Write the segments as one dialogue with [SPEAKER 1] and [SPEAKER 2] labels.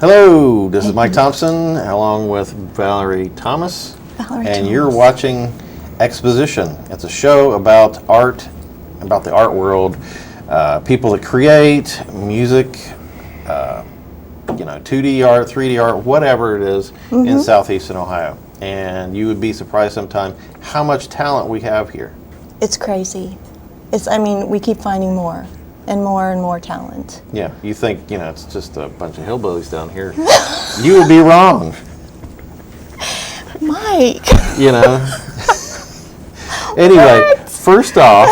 [SPEAKER 1] Hello, this is Mike Thompson along with Valerie Thomas, and you're watching Exposition. It's a show about art, about the art world, people that create music, 2D art, 3D art, whatever it is in southeastern Ohio. And you would be surprised sometime how much talent we have here.
[SPEAKER 2] It's crazy. We keep finding more and more talent.
[SPEAKER 1] Yeah, you think, it's just a bunch of hillbillies down here. You would be wrong.
[SPEAKER 2] Mike.
[SPEAKER 1] Anyway, first off,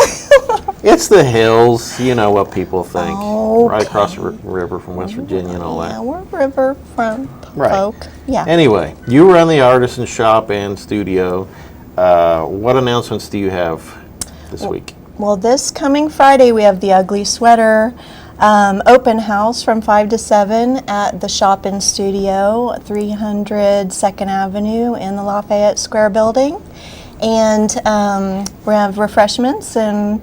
[SPEAKER 1] it's the hills. You know what people think.
[SPEAKER 2] Okay.
[SPEAKER 1] Right across the river from West Virginia and all that.
[SPEAKER 2] Yeah, we're riverfront folk. Yeah.
[SPEAKER 1] Anyway, you run the artisan shop and studio. What announcements do you have this week?
[SPEAKER 2] Well, this coming Friday, we have the Ugly Sweater open house from 5 to 7 at the Shop and Studio, 300 2nd Avenue in the Lafayette Square building. And we have refreshments and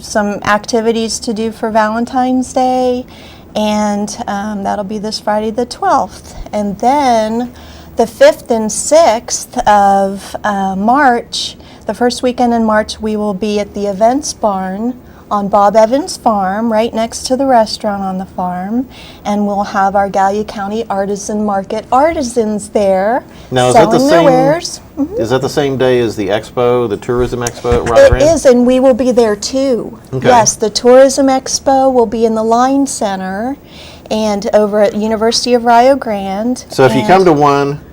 [SPEAKER 2] some activities to do for Valentine's Day. And that'll be this Friday the 12th. And then the 5th and 6th of March, the first weekend in March, we will be at the Events Barn on Bob Evans Farm, right next to the restaurant on the farm, and we'll have our Gallia County Artisan Market artisans there selling their wares.
[SPEAKER 1] Is that the same day as the expo, the tourism expo at
[SPEAKER 2] It is, and we will be there too.
[SPEAKER 1] Okay.
[SPEAKER 2] Yes, the tourism expo will be in the Line Center and over at University of Rio Grande.
[SPEAKER 1] So if you come to one,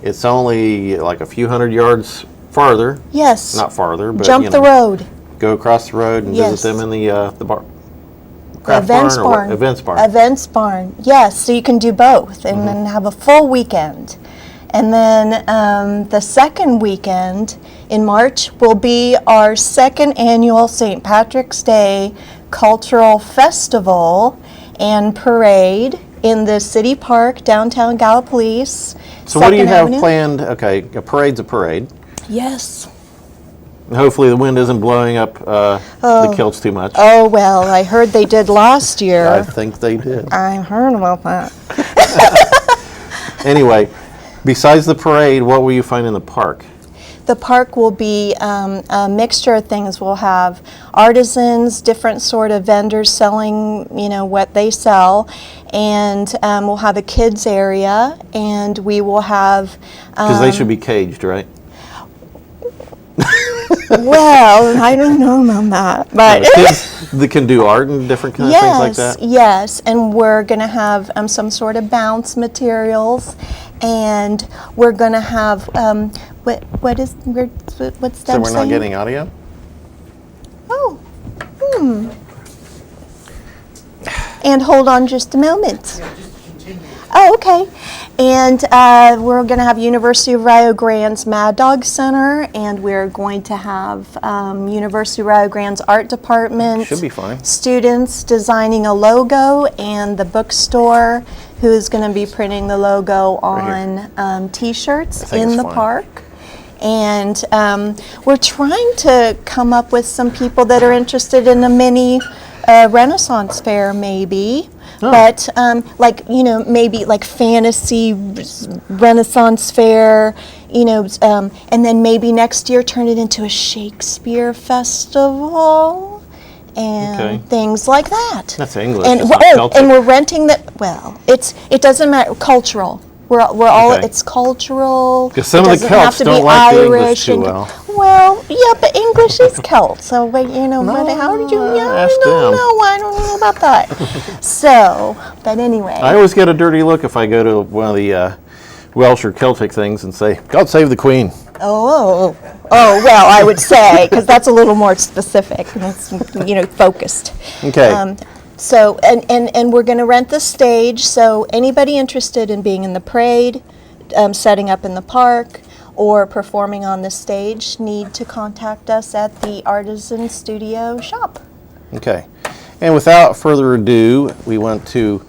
[SPEAKER 1] it's only like a few hundred yards farther.
[SPEAKER 2] Yes.
[SPEAKER 1] Not farther, but
[SPEAKER 2] jump the road.
[SPEAKER 1] Go across the road and visit them in the bar.
[SPEAKER 2] Events barn.
[SPEAKER 1] Events barn.
[SPEAKER 2] Events barn. Yes, so you can do both and then have a full weekend. And then the second weekend in March will be our second annual St. Patrick's Day Cultural Festival and Parade in the City Park, downtown Gallipolis.
[SPEAKER 1] So what do you have planned? Okay, a parade's a parade.
[SPEAKER 2] Yes.
[SPEAKER 1] Hopefully the wind isn't blowing up the kilts too much.
[SPEAKER 2] Oh, well, I heard they did last year.
[SPEAKER 1] I think they did.
[SPEAKER 2] I heard about that.
[SPEAKER 1] Anyway, besides the parade, what will you find in the park?
[SPEAKER 2] The park will be a mixture of things. We'll have artisans, different sort of vendors selling, what they sell, and we'll have a kids area, and we will have...
[SPEAKER 1] Because they should be caged, right?
[SPEAKER 2] Well, I don't know about that, but
[SPEAKER 1] kids that can do art and different kind of things like that.
[SPEAKER 2] Yes, and we're going to have some sort of bounce materials, and we're going to have what's that?
[SPEAKER 1] So we're not getting audio?
[SPEAKER 2] Oh, And hold on just a moment. Oh, okay. And we're going to have University of Rio Grande's Mad Dog Center, and we're going to have University of Rio Grande's art department.
[SPEAKER 1] Should be fine.
[SPEAKER 2] Students designing a logo, and the bookstore who is going to be printing the logo on T-shirts in the park. And we're trying to come up with some people that are interested in a mini Renaissance fair, maybe. Oh. But maybe like fantasy Renaissance fair, and then maybe next year turn it into a Shakespeare festival and things like that.
[SPEAKER 1] That's English.
[SPEAKER 2] And we're renting that. Well, it doesn't matter. Cultural. We're all it's cultural.
[SPEAKER 1] Because some of the Celts don't like the English too well.
[SPEAKER 2] Well, yeah, but English is Celt, so but how did you? I don't know about that. So, but anyway.
[SPEAKER 1] I always get a dirty look if I go to one of the Welsh or Celtic things and say, "God save the Queen."
[SPEAKER 2] Oh, well, I would say because that's a little more specific. That's focused.
[SPEAKER 1] Okay.
[SPEAKER 2] So, and we're going to rent the stage, so anybody interested in being in the parade, setting up in the park, or performing on the stage need to contact us at the Artisan Studio shop.
[SPEAKER 1] Okay. And without further ado, we want to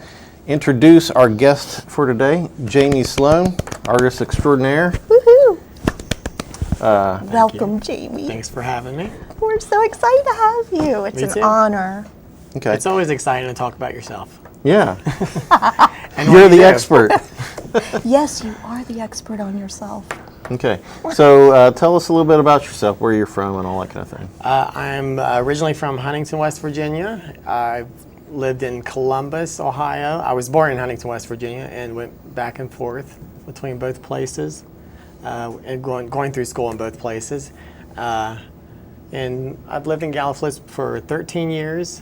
[SPEAKER 1] introduce our guest for today, Jamie Sloan, artist extraordinaire.
[SPEAKER 2] Woohoo! Welcome, Jamie.
[SPEAKER 3] Thanks for having me.
[SPEAKER 2] We're so excited to have you. It's
[SPEAKER 3] Me
[SPEAKER 2] an
[SPEAKER 3] too.
[SPEAKER 2] honor.
[SPEAKER 1] Okay.
[SPEAKER 3] It's always exciting to talk about yourself.
[SPEAKER 1] Yeah.
[SPEAKER 3] And
[SPEAKER 1] You're
[SPEAKER 3] what
[SPEAKER 1] the
[SPEAKER 3] you do.
[SPEAKER 1] expert.
[SPEAKER 2] Yes, you are the expert on yourself.
[SPEAKER 1] Okay. So tell us a little bit about yourself, where you're from, and all that kind of thing.
[SPEAKER 3] I'm originally from Huntington, West Virginia. I've lived in Columbus, Ohio. I was born in Huntington, West Virginia, and went back and forth between both places, and going through school in both places. And I've lived in Gallipolis for 13 years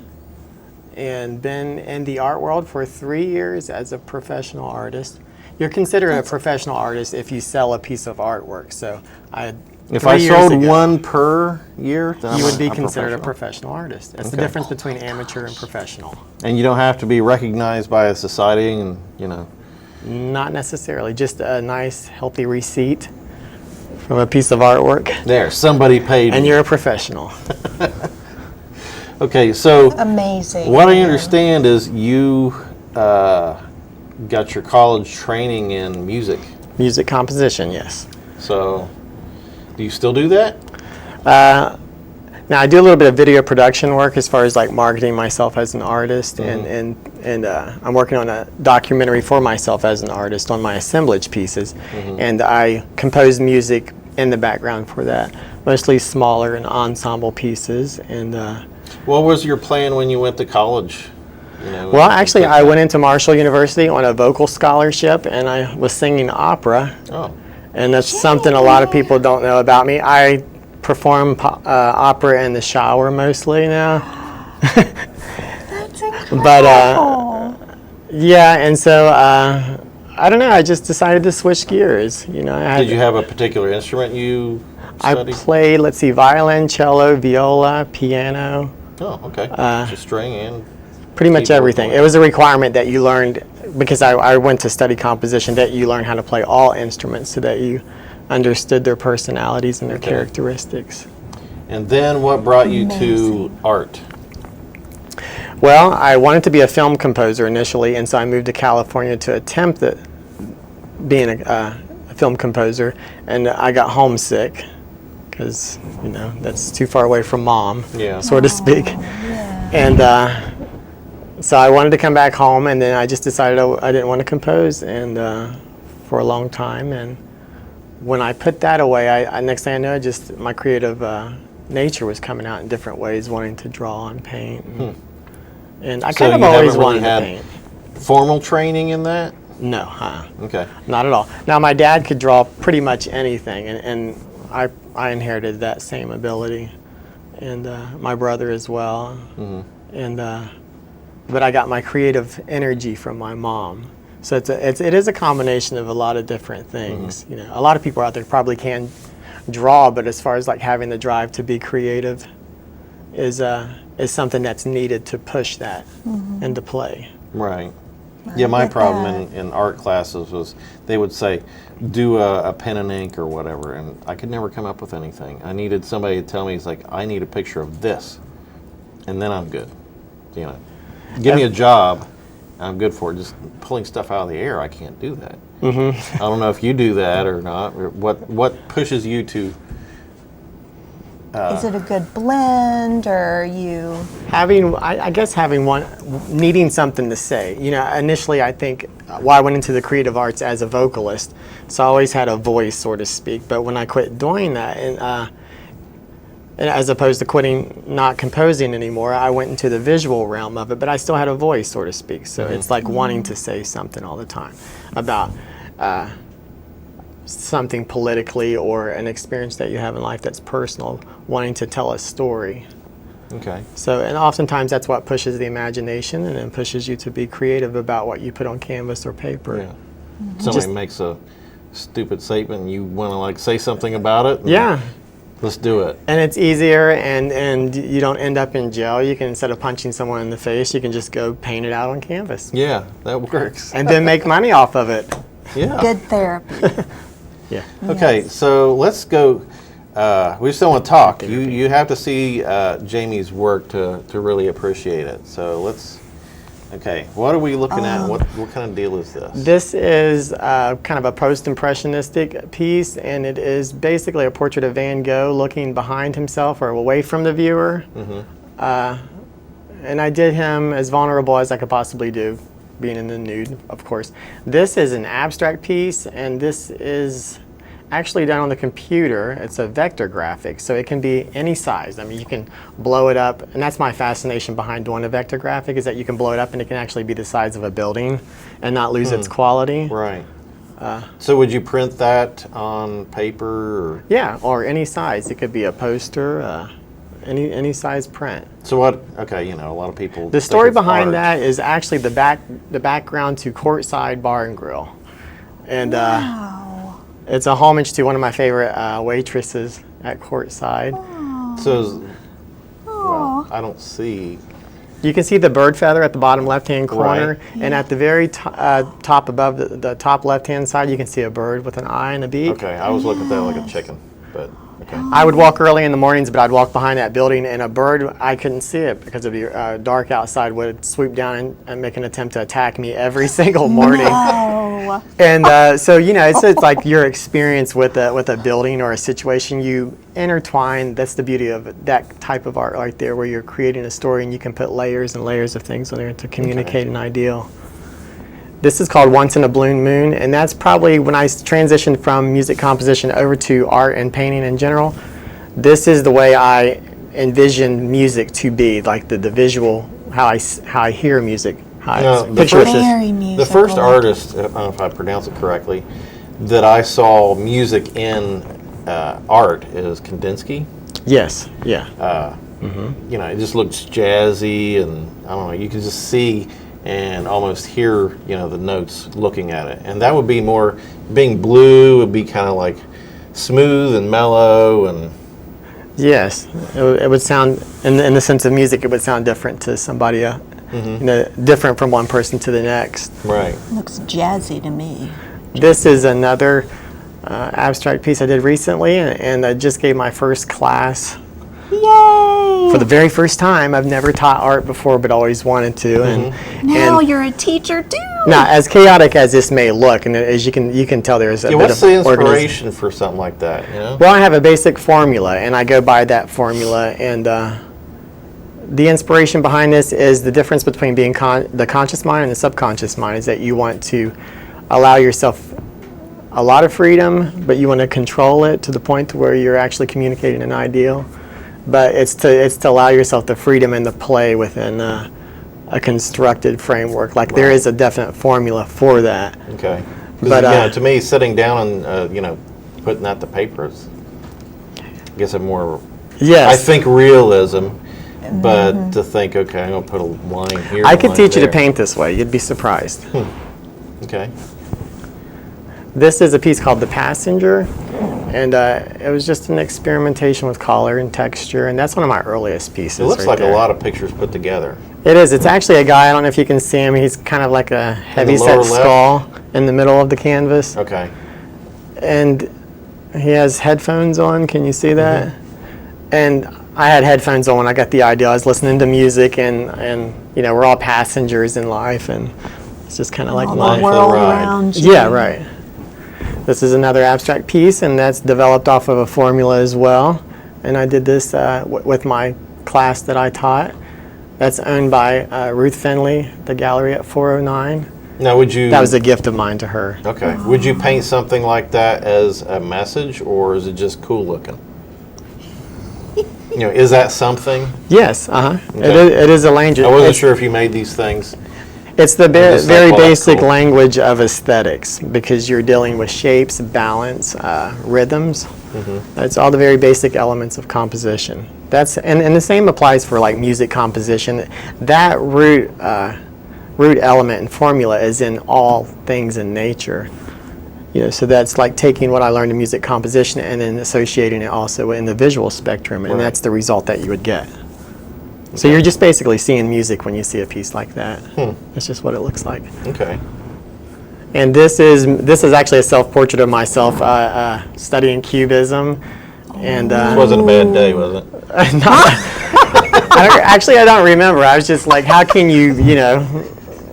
[SPEAKER 3] and been in the art world for 3 years as a professional artist. You're considered a professional artist if you sell a piece of artwork. So
[SPEAKER 1] If
[SPEAKER 3] 3
[SPEAKER 1] I
[SPEAKER 3] years
[SPEAKER 1] sold
[SPEAKER 3] ago,
[SPEAKER 1] one per year, then
[SPEAKER 3] you
[SPEAKER 1] I'm
[SPEAKER 3] would be
[SPEAKER 1] a
[SPEAKER 3] considered a
[SPEAKER 1] professional.
[SPEAKER 3] professional artist. That's the
[SPEAKER 1] Okay.
[SPEAKER 3] difference between amateur and professional.
[SPEAKER 1] And you don't have to be recognized by a society, and
[SPEAKER 3] Not necessarily, just a nice, healthy receipt from a piece of artwork,
[SPEAKER 1] there, somebody paid
[SPEAKER 3] and
[SPEAKER 1] me.
[SPEAKER 3] you're a professional.
[SPEAKER 1] Okay, so
[SPEAKER 2] Amazing.
[SPEAKER 1] what I understand is you got your college training in music.
[SPEAKER 3] Music composition, yes.
[SPEAKER 1] So, do you still do that?
[SPEAKER 3] Now I do a little bit of video production work as far as like marketing myself as an artist, and I'm working on a documentary for myself as an artist on my assemblage pieces, and I compose music in the background for that, mostly smaller and ensemble pieces. And
[SPEAKER 1] What was your plan when you went to college?
[SPEAKER 3] well, actually, I went into Marshall University on a vocal scholarship, and I was singing opera.
[SPEAKER 1] Oh,
[SPEAKER 3] And that's something a lot of people don't know about me. I perform opera in the shower mostly now.
[SPEAKER 2] That's incredible.
[SPEAKER 3] But yeah, and so I don't know. I just decided to switch gears.
[SPEAKER 1] did you have a particular instrument you
[SPEAKER 3] I
[SPEAKER 1] studied?
[SPEAKER 3] played, let's see, violin, cello, viola, piano,
[SPEAKER 1] Oh, okay. Just string and
[SPEAKER 3] pretty much
[SPEAKER 1] keyboard,
[SPEAKER 3] everything.
[SPEAKER 1] whatever.
[SPEAKER 3] It was a requirement that you learned, because I went to study composition, that you learn how to play all instruments so that you understood their personalities and their
[SPEAKER 1] Okay.
[SPEAKER 3] characteristics.
[SPEAKER 1] And then what brought you to
[SPEAKER 2] Amazing.
[SPEAKER 1] art?
[SPEAKER 3] Well, I wanted to be a film composer initially, and so I moved to California to attempt being a film composer, and I got homesick because that's too far away from mom,
[SPEAKER 1] Yeah.
[SPEAKER 3] so to speak.
[SPEAKER 2] Yeah.
[SPEAKER 3] And so I wanted to come back home, and then I just decided I didn't want to compose, and for a long time. And when I put that away, I next thing I know, just my creative nature was coming out in different ways, wanting to draw and paint. And I
[SPEAKER 1] So
[SPEAKER 3] kind of
[SPEAKER 1] you
[SPEAKER 3] always
[SPEAKER 1] haven't really
[SPEAKER 3] wanted to
[SPEAKER 1] had
[SPEAKER 3] paint.
[SPEAKER 1] formal training in that?
[SPEAKER 3] No,
[SPEAKER 1] Okay.
[SPEAKER 3] not at all. Now, my dad could draw pretty much anything, and I inherited that same ability, and my brother as well. And but I got my creative energy from my mom. So it is a combination of a lot of different things. A lot of people out there probably can draw, but as far as like having the drive to be creative is something that's needed to push that into play.
[SPEAKER 1] Right. Yeah, my
[SPEAKER 2] get
[SPEAKER 1] problem
[SPEAKER 2] that.
[SPEAKER 1] in art classes was they would say, do a pen and ink or whatever, and I could never come up with anything. I needed somebody to tell me, it's like, I need a picture of this, and then I'm good. Give me a job, I'm good for it. Just pulling stuff out of the air, I can't do that. I don't know if you do that or not. Or what pushes you to?
[SPEAKER 2] Is it a good blend, or you?
[SPEAKER 3] I guess having needing something to say. Initially I think, I went into the creative arts as a vocalist, so I always had a voice, so to speak. But when I quit doing that, and as opposed to not composing anymore, I went into the visual realm of it, but I still had a voice, so to speak. So it's like wanting to say something all the time about something politically or an experience that you have in life that's personal, wanting to tell a story.
[SPEAKER 1] Okay.
[SPEAKER 3] So, and oftentimes that's what pushes the imagination and then pushes you to be creative about what you put on canvas or paper.
[SPEAKER 1] Yeah. Somebody
[SPEAKER 3] Just-
[SPEAKER 1] makes a stupid statement and you want to say something about it. and
[SPEAKER 3] Yeah.
[SPEAKER 1] Let's do it.
[SPEAKER 3] And it's easier, and you don't end up in jail. You can, instead of punching someone in the face, you can just go paint it out on canvas.
[SPEAKER 1] Yeah, that works.
[SPEAKER 3] And then make money off of it.
[SPEAKER 1] Yeah.
[SPEAKER 2] Good therapy.
[SPEAKER 3] Yeah.
[SPEAKER 1] Okay, so let's go. We still want to talk. You have to see Jamie's work to really appreciate it. So let's. Okay, what are we looking at? What kind of deal is this?
[SPEAKER 3] This is kind of a post-impressionistic piece, and it is basically a portrait of Van Gogh looking behind himself or away from the viewer. And I did him as vulnerable as I could possibly do, being in the nude, of course. This is an abstract piece, and this is actually done on the computer. It's a vector graphic, so it can be any size. I mean, you can blow it up, and that's my fascination behind doing a vector graphic, is that you can blow it up and it can actually be the size of a building and not lose its quality.
[SPEAKER 1] Right. So would you print that on paper? Or?
[SPEAKER 3] Yeah, or any size. It could be a poster, any size print.
[SPEAKER 1] So what? Okay, a lot of people.
[SPEAKER 3] The story behind that is actually the background to Courtside Bar and Grill, and it's a homage to one of my favorite waitresses at Courtside.
[SPEAKER 1] So, well, I don't see.
[SPEAKER 3] You can see the bird feather at the bottom left-hand corner, and at the very top above the top left-hand side, you can see a bird with an eye and a beak.
[SPEAKER 1] Okay, I was looking at that like a chicken, but okay.
[SPEAKER 3] I would walk early in the mornings, but I'd walk behind that building, and a bird, I couldn't see it because it'd be dark outside, would swoop down and make an attempt to attack me every single morning.
[SPEAKER 2] No.
[SPEAKER 3] And so, it's like your experience with a building or a situation, you intertwine. That's the beauty of that type of art right there, where you're creating a story and you can put layers and layers of things on there to communicate an ideal. This is called Once in a Blue Moon, and that's probably when I transitioned from music composition over to art and painting in general. This is the way I envision music to be, like the visual, how I hear music.
[SPEAKER 1] The first artist, I don't know if I pronounce it correctly, that I saw music in art is Kandinsky.
[SPEAKER 3] Yes, yeah.
[SPEAKER 1] It just looks jazzy, and I don't know, you can just see and almost hear, the notes looking at it. And that would be more, being blue would be kind of like smooth and mellow and...
[SPEAKER 3] Yes, it would sound, in the sense of music, it would sound different to somebody, different from one person to the next.
[SPEAKER 1] Right.
[SPEAKER 2] Looks jazzy to me.
[SPEAKER 3] This is another abstract piece I did recently, and I just gave my first class.
[SPEAKER 2] Yay!
[SPEAKER 3] For the very first time. I've never taught art before, but always wanted to.
[SPEAKER 2] Now you're a teacher too.
[SPEAKER 3] Now, as chaotic as this may look, and as you can tell, there's a bit
[SPEAKER 1] what's
[SPEAKER 3] of
[SPEAKER 1] the inspiration for something like that?
[SPEAKER 3] Well, I have a basic formula, and I go by that formula, and the inspiration behind this is the difference between being the conscious mind and the subconscious mind, is that you want to allow yourself a lot of freedom, but you want to control it to the point to where you're actually communicating an ideal. But it's to allow yourself the freedom and the play within a constructed framework. Like there is a definite formula for that.
[SPEAKER 1] Okay. But to me, sitting down and putting out the papers, I guess I'm more.
[SPEAKER 3] Yes.
[SPEAKER 1] I think realism, but to think, okay, I'm gonna put a line here.
[SPEAKER 3] I could teach you to paint this way. You'd be surprised.
[SPEAKER 1] Okay.
[SPEAKER 3] This is a piece called The Passenger, and it was just an experimentation with color and texture, and that's one of my earliest pieces.
[SPEAKER 1] It looks
[SPEAKER 3] right
[SPEAKER 1] like
[SPEAKER 3] there.
[SPEAKER 1] a lot of pictures put together.
[SPEAKER 3] It is. It's actually a guy, I don't know if you can see him, he's kind of like a heavy-set skull in the middle of the canvas.
[SPEAKER 1] Okay.
[SPEAKER 3] And he has headphones on, can you see that? And I had headphones on when I got the idea. I was listening to music, and we're all passengers in life, and it's just kind of like
[SPEAKER 2] the world around you.
[SPEAKER 3] Yeah, right. This is another abstract piece, and that's developed off of a formula as well. And I did this with my class that I taught. That's owned by Ruth Finley, the gallery at 409.
[SPEAKER 1] Now, would you...
[SPEAKER 3] That was a gift of mine to her.
[SPEAKER 1] Okay. Would you paint something like that as a message, or is it just cool looking? Is that something?
[SPEAKER 3] Yes,
[SPEAKER 1] Okay.
[SPEAKER 3] It is a language.
[SPEAKER 1] I wasn't sure if you made these things.
[SPEAKER 3] It's the very basic
[SPEAKER 1] cool.
[SPEAKER 3] language of aesthetics, because you're dealing with shapes, balance, rhythms. It's all the very basic elements of composition. And the same applies for like music composition. That root element and formula is in all things in nature. So that's like taking what I learned in music composition and then associating it also in the visual spectrum, and that's the result that you would get. So you're just basically seeing music when you see a piece like that. That's just what it looks like.
[SPEAKER 1] Okay.
[SPEAKER 3] And this is actually a self-portrait of myself studying Cubism. And
[SPEAKER 1] This wasn't a bad day, was it?
[SPEAKER 3] Actually, I don't remember. I was just like, how can you,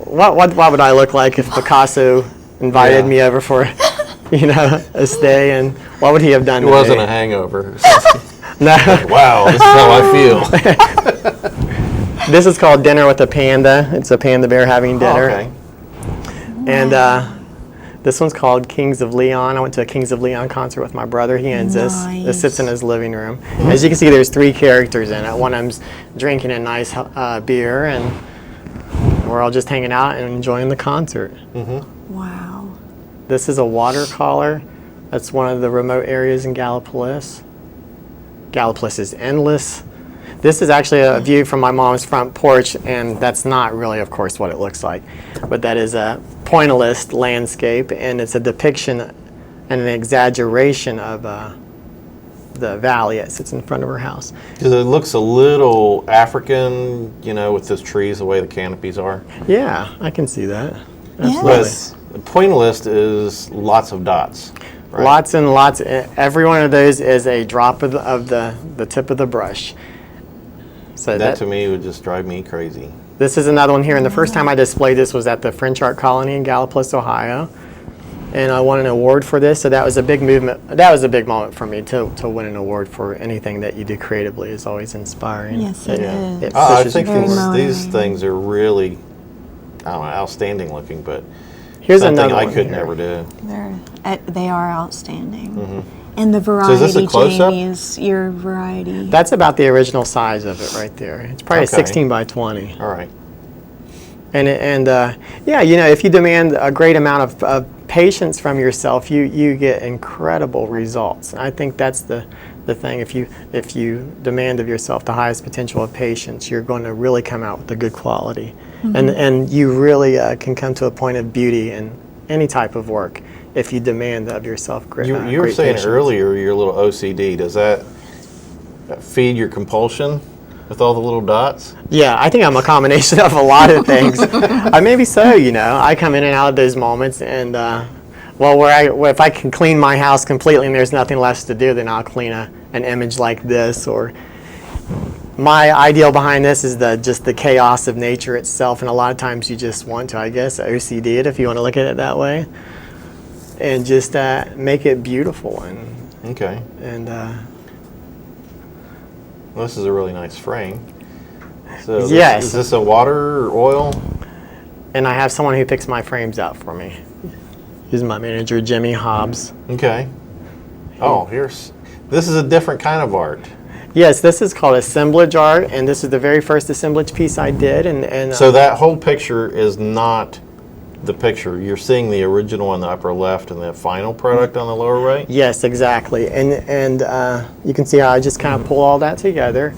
[SPEAKER 3] what would I look like if Picasso invited me over for, a stay, and what would he have done to
[SPEAKER 1] It
[SPEAKER 3] me?
[SPEAKER 1] wasn't a hangover.
[SPEAKER 3] No.
[SPEAKER 1] Wow, this is how I feel.
[SPEAKER 3] This is called Dinner with a Panda. It's a panda bear having dinner.
[SPEAKER 1] Okay.
[SPEAKER 3] And this one's called Kings of Leon. I went to a Kings of Leon concert with my brother. He owns this. This sits in his living room. As you can see, there's 3 characters in it. One of them's drinking a nice beer, and we're all just hanging out and enjoying the concert.
[SPEAKER 2] Wow.
[SPEAKER 3] This is a watercolor. That's one of the remote areas in Gallipolis. Gallipolis is endless. This is actually a view from my mom's front porch, and that's not really, of course, what it looks like. But that is a pointillist landscape, and it's a depiction and an exaggeration of the valley that sits in front of her house.
[SPEAKER 1] Because it looks a little African, with those trees, the way the canopies are.
[SPEAKER 3] Yeah, I can see that.
[SPEAKER 2] Yes.
[SPEAKER 1] But pointillist is lots of dots. Right?
[SPEAKER 3] Lots and lots. Every one of those is a drop of the tip of the brush. So
[SPEAKER 1] That to me would just drive me crazy.
[SPEAKER 3] This is another one here, and the first time I displayed this was at the French Art Colony in Gallipolis, Ohio, and I won an award for this. So that was a big movement. That was a big moment for me to win an award for anything that you do creatively is always inspiring.
[SPEAKER 2] Yes, it is.
[SPEAKER 3] It
[SPEAKER 1] I
[SPEAKER 3] pushes
[SPEAKER 1] think
[SPEAKER 3] you.
[SPEAKER 2] Very
[SPEAKER 1] these
[SPEAKER 2] motivating.
[SPEAKER 1] things are really, outstanding looking, but
[SPEAKER 3] Here's
[SPEAKER 1] something
[SPEAKER 3] another
[SPEAKER 1] I
[SPEAKER 3] one
[SPEAKER 1] could
[SPEAKER 3] here.
[SPEAKER 1] never do.
[SPEAKER 2] They are outstanding. And the
[SPEAKER 1] So is this a
[SPEAKER 2] variety,
[SPEAKER 1] close-up?
[SPEAKER 2] Jamie, is your variety.
[SPEAKER 3] That's about the original size of it right there. It's probably
[SPEAKER 1] Okay.
[SPEAKER 3] 16 by 20.
[SPEAKER 1] All right.
[SPEAKER 3] And if you demand a great amount of patience from yourself, you get incredible results. And I think that's the thing. If you demand of yourself the highest potential of patience, you're going to really come out with a good quality. And you really can come to a point of beauty in any type of work if you demand of yourself great
[SPEAKER 1] You were
[SPEAKER 3] great
[SPEAKER 1] saying
[SPEAKER 3] patience.
[SPEAKER 1] earlier your little OCD. Does that feed your compulsion with all the little dots?
[SPEAKER 3] Yeah, I think I'm a combination of a lot of things. Maybe so, I come in and out of those moments, and if I can clean my house completely and there's nothing left to do, then I'll clean an image like this. Or my ideal behind this is just the chaos of nature itself, and a lot of times you just want to, I guess, OCD it if you want to look at it that way, and just make it beautiful
[SPEAKER 1] Okay.
[SPEAKER 3] and.
[SPEAKER 1] Well, this is a really nice frame. So
[SPEAKER 3] Yes.
[SPEAKER 1] is this a water or oil?
[SPEAKER 3] And I have someone who picks my frames out for me. He's my manager, Jimmy Hobbs.
[SPEAKER 1] Okay. Oh, this is a different kind of art.
[SPEAKER 3] Yes, this is called assemblage art, and this is the very first assemblage piece I did. And
[SPEAKER 1] So that whole picture is not the picture. You're seeing the original on the upper left and the final product on the lower right?
[SPEAKER 3] yes, exactly. And you can see how I just kind of pull all that together.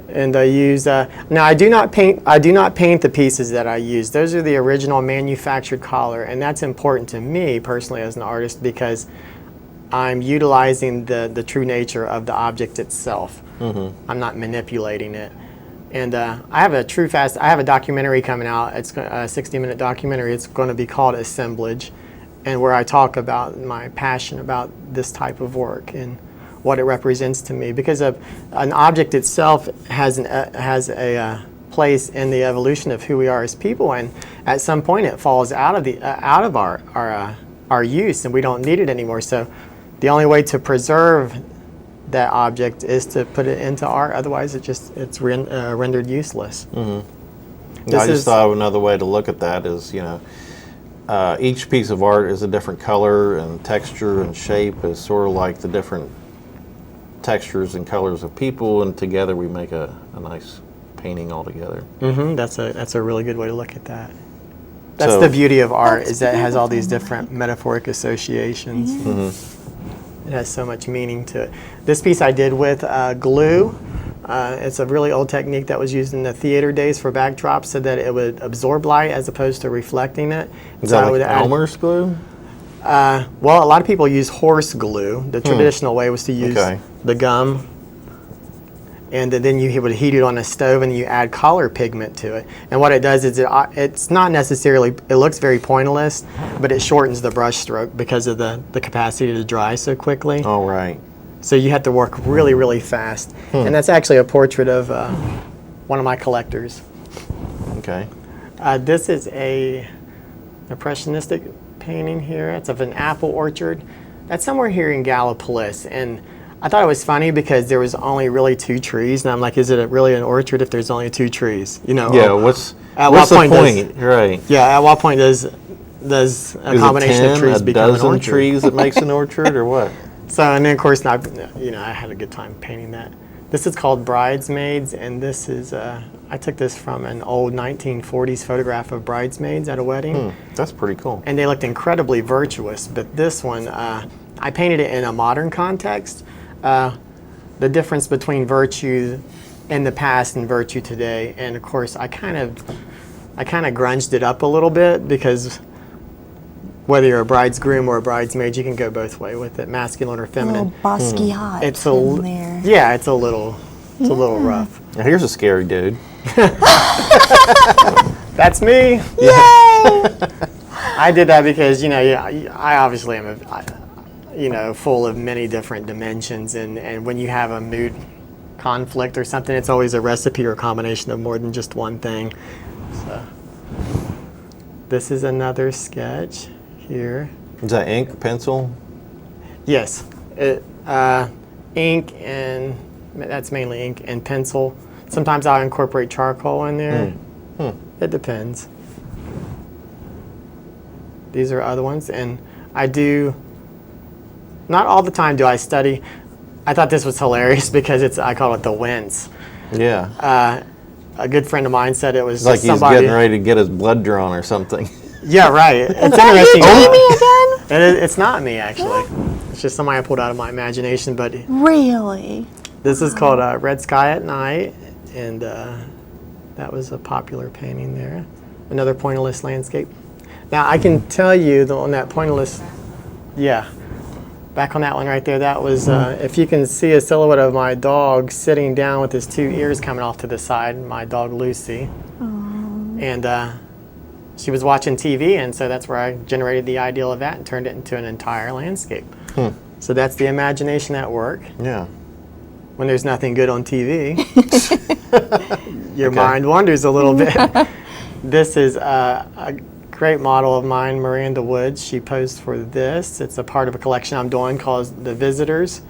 [SPEAKER 3] And I use now I do not paint the pieces that I use. Those are the original manufactured color, and that's important to me personally as an artist because I'm utilizing the true nature of the object itself. I'm not manipulating it. And I have a documentary coming out. It's a 60-minute documentary. It's going to be called Assemblage, and where I talk about my passion about this type of work and what it represents to me. Because an object itself has a place in the evolution of who we are as people, and at some point it falls out of our use, and we don't need it anymore. So the only way to preserve that object is to put it into art. Otherwise, it's rendered useless.
[SPEAKER 1] I just thought of another way to look at that is, each piece of art is a different color and texture and shape is sort of like the different textures and colors of people, and together we make a nice painting all together.
[SPEAKER 3] That's a really good way to look at that. That's the beauty of art, is that it has all these different metaphoric associations. It has so much meaning to it. This piece I did with glue. It's a really old technique that was used in the theater days for backdrops so that it would absorb light as opposed to reflecting it.
[SPEAKER 1] Is that like Elmer's glue?
[SPEAKER 3] Well, a lot of people use horse glue. The traditional way was to use the gum, and then you would heat it on a stove, and you add color pigment to it. And what it does is it's not necessarily, it looks very pointillist, but it shortens the brush stroke because of the capacity to dry so quickly.
[SPEAKER 1] Oh, right.
[SPEAKER 3] So you have to work really, really fast. And that's actually a portrait of one of my collectors.
[SPEAKER 1] Okay.
[SPEAKER 3] This is a impressionistic painting here. It's of an apple orchard. That's somewhere here in Gallipolis. And I thought it was funny because there was only really 2 trees. And I'm like, is it really an orchard if there's only 2 trees? You know?
[SPEAKER 1] Yeah, what's the point? Right.
[SPEAKER 3] Yeah, at what point does a combination of trees become an orchard?
[SPEAKER 1] A dozen trees that makes an orchard, or what?
[SPEAKER 3] So, and then of course, I had a good time painting that. This is called Bridesmaids, and this is, I took this from an old 1940s photograph of bridesmaids at a wedding.
[SPEAKER 1] That's pretty cool.
[SPEAKER 3] And they looked incredibly virtuous, but this one, I painted it in a modern context. The difference between virtue in the past and virtue today, and of course, I kind of grunged it up a little bit because whether you're a bridegroom or a bridesmaid, you can go both way with it, masculine or feminine.
[SPEAKER 2] A little Basquiat in there.
[SPEAKER 3] Yeah, it's a little rough.
[SPEAKER 1] Now here's a scary dude.
[SPEAKER 3] That's me.
[SPEAKER 2] Yay!
[SPEAKER 3] I did that because I obviously am full of many different dimensions, and when you have a mood conflict or something, it's always a recipe or a combination of more than just one thing. So this is another sketch here.
[SPEAKER 1] Is that ink, pencil?
[SPEAKER 3] Yes, ink, and that's mainly ink and pencil. Sometimes I'll incorporate charcoal in there. It depends. These are other ones, and I do, not all the time do I study. I thought this was hilarious because I call it the wince.
[SPEAKER 1] Yeah.
[SPEAKER 3] A good friend of mine said it was
[SPEAKER 1] like
[SPEAKER 3] just
[SPEAKER 1] he's getting ready to get his blood drawn or something.
[SPEAKER 3] Yeah, right. It's
[SPEAKER 2] interesting. Is that you, Jamie, again?
[SPEAKER 3] It's not me, actually. It's just something I pulled out of my imagination. But
[SPEAKER 2] really,
[SPEAKER 3] this is called Red Sky at Night, and that was a popular painting there. Another pointillist landscape. Now I can tell you on that pointillist, back on that one right there, that was, if you can see a silhouette of my dog sitting down with his 2 ears coming off to the side, my dog Lucy.
[SPEAKER 2] Aww.
[SPEAKER 3] And she was watching TV, and so that's where I generated the ideal of that and turned it into an entire landscape. So that's the imagination at work.
[SPEAKER 1] Yeah.
[SPEAKER 3] When there's nothing good on TV, your mind wanders a little bit. This is a great model of mine, Miranda Woods. She posed for this. It's a part of a collection I'm doing called The Visitors.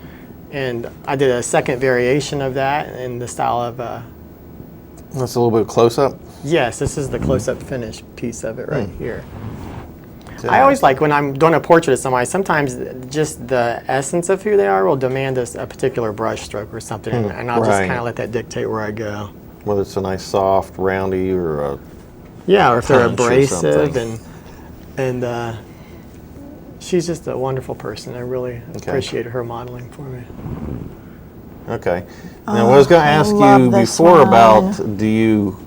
[SPEAKER 3] And I did a second variation of that in the style of...
[SPEAKER 1] That's a little bit of close-up?
[SPEAKER 3] Yes, this is the close-up finish piece of it right here. I always like when I'm doing a portrait of somebody, sometimes just the essence of who they are will demand a particular brush stroke or something, and I'll just kind of let that dictate where I go.
[SPEAKER 1] Whether it's a nice soft, roundy, or a...
[SPEAKER 3] Yeah, or if they're abrasive, and she's just a wonderful person. I really appreciated her modeling for me.
[SPEAKER 1] Okay. Now, what I was going to ask you before about, do you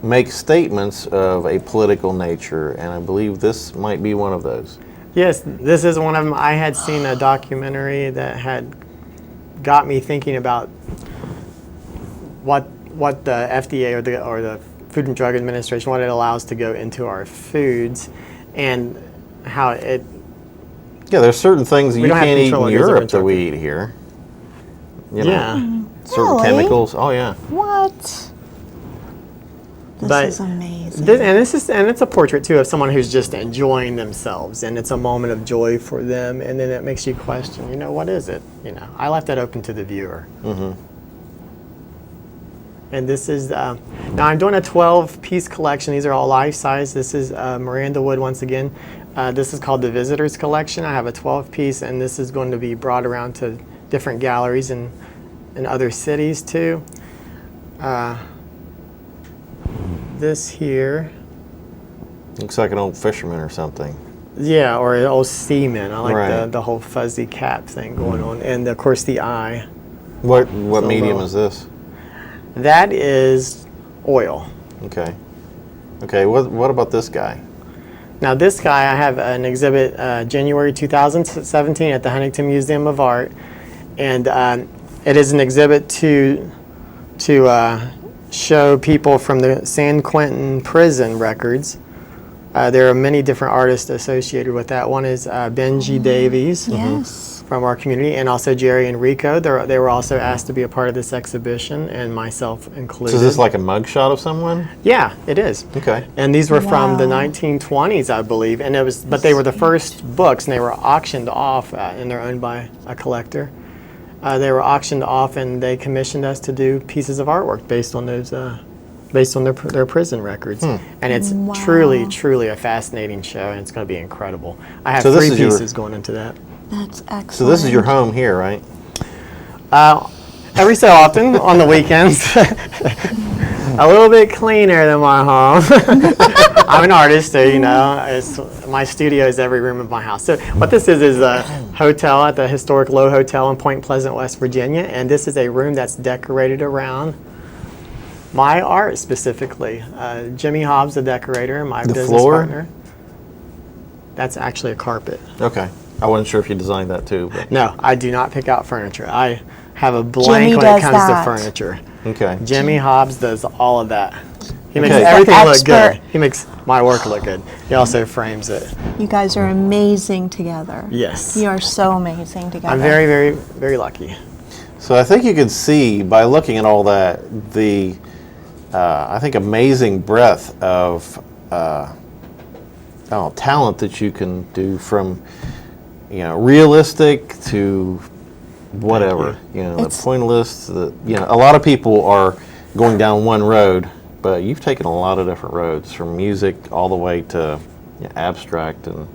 [SPEAKER 1] make statements of a political nature? And I believe this might be one of those.
[SPEAKER 3] Yes, this is one of them. I had seen a documentary that had got me thinking about what the FDA or the Food and Drug Administration, what it allows to go into our foods, and how it...
[SPEAKER 1] Yeah, there's certain things you can't eat in Europe that we eat here. You know, certain chemicals. Oh, yeah.
[SPEAKER 2] What? This is amazing.
[SPEAKER 3] And it's a portrait, too, of someone who's just enjoying themselves, and it's a moment of joy for them, and then it makes you question, what is it? I left that open to the viewer. And this is, now I'm doing a 12-piece collection. These are all life-size. This is Miranda Wood once again. This is called the Visitors Collection. I have a 12-piece, and this is going to be brought around to different galleries in other cities too. This here
[SPEAKER 1] looks like an old fisherman or something.
[SPEAKER 3] Yeah, or an old seaman. I like the whole fuzzy cap thing going on, and of course the eye.
[SPEAKER 1] What medium is this?
[SPEAKER 3] That is oil.
[SPEAKER 1] Okay. Okay. What about this guy?
[SPEAKER 3] Now this guy, I have an exhibit January 2017 at the Huntington Museum of Art, and it is an exhibit to show people from the San Quentin prison records. There are many different artists associated with that. One is Benji Davies.
[SPEAKER 2] Yes.
[SPEAKER 3] From our community, and also Jerry and Rico. They were also asked to be a part of this exhibition, and myself included.
[SPEAKER 1] So is this like a mugshot of someone?
[SPEAKER 3] Yeah, it is.
[SPEAKER 1] Okay.
[SPEAKER 3] And these were from the
[SPEAKER 2] Wow.
[SPEAKER 3] 1920s, I believe, and but they were the first books, and they were auctioned off, and they're owned by a collector. They were auctioned off, and they commissioned us to do pieces of artwork based on those, based on their prison records. And it's truly a fascinating show, and it's going to be incredible. I have
[SPEAKER 1] So this
[SPEAKER 3] 3
[SPEAKER 1] is your-
[SPEAKER 3] pieces going into that.
[SPEAKER 2] That's excellent.
[SPEAKER 1] So this is your home here, right?
[SPEAKER 3] Every so often on the weekends. A little bit cleaner than my home. I'm an artist, so my studio is every room of my house. So what this is a hotel at the historic Lowe Hotel in Point Pleasant, West Virginia, and this is a room that's decorated around my art specifically. Jimmy Hobbs, the decorator, my business
[SPEAKER 1] floor?
[SPEAKER 3] partner. That's actually a carpet.
[SPEAKER 1] Okay. I wasn't sure if you designed that too, but
[SPEAKER 3] No, I do not pick out furniture. I have a blank
[SPEAKER 2] Jimmy
[SPEAKER 3] when it
[SPEAKER 2] does
[SPEAKER 3] comes
[SPEAKER 2] that.
[SPEAKER 3] to furniture.
[SPEAKER 1] okay.
[SPEAKER 3] Jimmy Hobbs does all of that. He makes
[SPEAKER 1] Okay.
[SPEAKER 3] everything look
[SPEAKER 2] Expert.
[SPEAKER 3] good. He makes my work look good. He also frames it.
[SPEAKER 2] You guys are amazing together.
[SPEAKER 3] Yes.
[SPEAKER 2] You are so amazing together.
[SPEAKER 3] I'm very, very, very lucky.
[SPEAKER 1] So I think you can see by looking at all that the, I think, amazing breadth of talent that you can do from, realistic to whatever. The
[SPEAKER 2] It's-
[SPEAKER 1] pointillist. A lot of people are going down one road, but you've taken a lot of different roads from music all the way to abstract and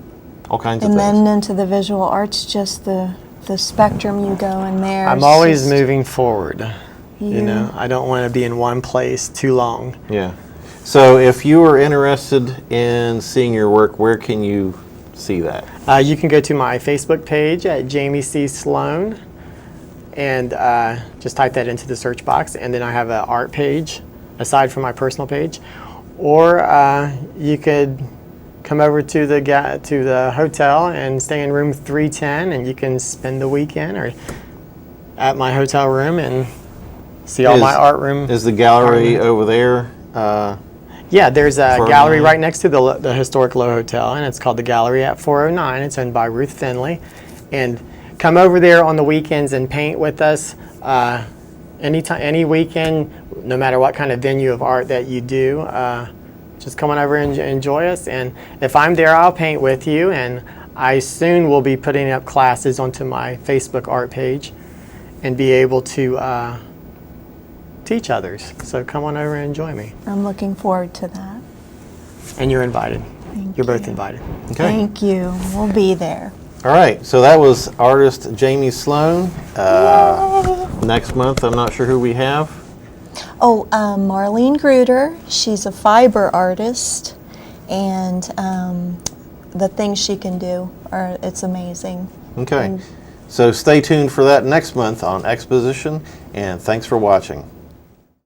[SPEAKER 1] all kinds of
[SPEAKER 2] And
[SPEAKER 1] things.
[SPEAKER 2] then into the visual arts, just the spectrum you go in there.
[SPEAKER 3] I'm
[SPEAKER 2] is
[SPEAKER 3] always
[SPEAKER 2] just-
[SPEAKER 3] moving forward.
[SPEAKER 2] Yeah.
[SPEAKER 3] I don't want to be in one place too long.
[SPEAKER 1] Yeah. So if you are interested in seeing your work, where can you see that?
[SPEAKER 3] You can go to my Facebook page at Jamie C. Sloan and just type that into the search box. And then I have an art page aside from my personal page. Or you could come over to the hotel and stay in room 310, and you can spend the weekend or at my hotel room and see all my art room.
[SPEAKER 1] Is the gallery over there?
[SPEAKER 3] Yeah, there's a
[SPEAKER 1] 409?
[SPEAKER 3] gallery right next to the historic Lowe Hotel, and it's called the Gallery at 409. It's owned by Ruth Finley. And come over there on the weekends and paint with us any weekend, no matter what kind of venue of art that you do. Just come on over and enjoy us. And if I'm there, I'll paint with you. And I soon will be putting up classes onto my Facebook art page and be able to teach others. So come on over and enjoy me.
[SPEAKER 2] I'm looking forward to that.
[SPEAKER 3] And you're invited.
[SPEAKER 2] Thank
[SPEAKER 3] You're both
[SPEAKER 2] you.
[SPEAKER 3] invited.
[SPEAKER 1] Okay.
[SPEAKER 2] Thank you. We'll be there.
[SPEAKER 1] All right. So that was artist Jamie Sloan. Next month, I'm not sure who we have.
[SPEAKER 2] Oh, Marlene Gruder. She's a fiber artist, and the things she can do it's amazing.
[SPEAKER 1] Okay.
[SPEAKER 2] And
[SPEAKER 1] So stay tuned for that next month on Exposition, and thanks for watching.